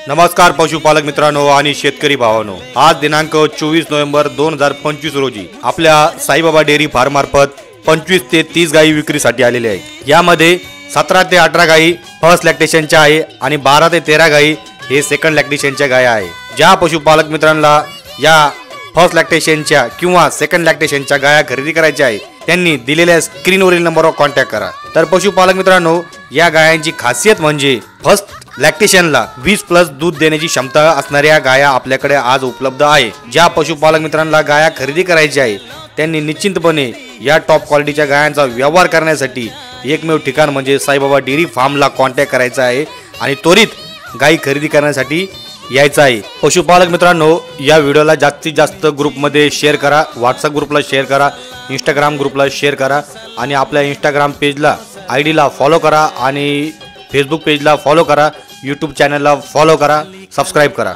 नमस्कार पशुपालक मित्रांनो आणि शेतकरी भावांनो, आज दिनांक 24 नोव्हेंबर 2025 रोजी आपल्या साईबाबा डेअरी फार्म मार्फत 25 ते 30 गायी विक्रीसाठी आलेल्या आहेत। यामध्ये 17 ते 18 गायी फर्स्ट लॅक्टेशनच्या आहे आणि 12 ते 13 गायी हे सेकंड लॅक्टेशनच्या गाया आहे। ज्या पशुपालक मित्रांना या फर्स्ट लॅक्टेशनच्या किंवा सेकंड लॅक्टेशनच्या गाया खरेदी करायच्या आहे त्यांनी दिलेल्या स्क्रीनवरील नंबरवर कॉन्टॅक्ट करा। तर पशुपालक मित्रांनो, या गायांची खासियत म्हणजे फर्स्ट लॅक्टेशनला 20+ दूध देण्याची क्षमता असणाऱ्या गाया आपल्याकडे आज उपलब्ध आहे। ज्या पशुपालक मित्रांना गाया खरेदी करायची आहे त्यांनी निश्चितपणे या टॉप क्वालिटीच्या गायांचा व्यवहार करण्यासाठी एकमेव ठिकाण म्हणजे साईबाबा डेअरी फार्मला कॉन्टॅक्ट करायचा आहे आणि त्वरित गायी खरेदी करण्यासाठी यायचं आहे। पशुपालक मित्रांनो, या व्हिडिओला जास्तीत जास्त ग्रुपमध्ये शेअर करा, व्हॉट्सअप ग्रुपला शेअर करा, इंस्टाग्राम ग्रुपला शेअर करा आणि आपल्या इंस्टाग्राम पेजला आयडीला फॉलो करा आणि फेसबुक पेजला फॉलो करा, यूट्यूब चॅनलला फॉलो करा, सबस्क्राईब करा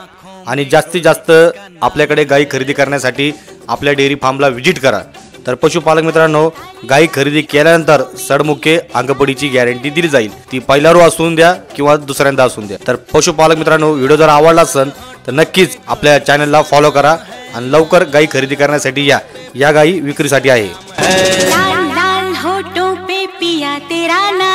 आणि जास्तीत जास्त आपल्याकडे गायी खरेदी करण्यासाठी आपल्या डेअरी फार्मला व्हिजिट करा। तर पशुपालक मित्रांनो, गायी खरेदी केल्यानंतर सडमुखे अंगपडीची गॅरंटी दिली जाईल, ती पहिला रो असून द्या किंवा दुसऱ्यांदा असून द्या। तर पशुपालक मित्रांनो, व्हिडिओ जर आवडला असेल तर नक्कीच आपल्या चॅनलला फॉलो करा आणि लवकर गायी खरेदी करण्यासाठी या गायी विक्रीसाठी आहे। लाल लाल होठों पे पिया तेरा नाम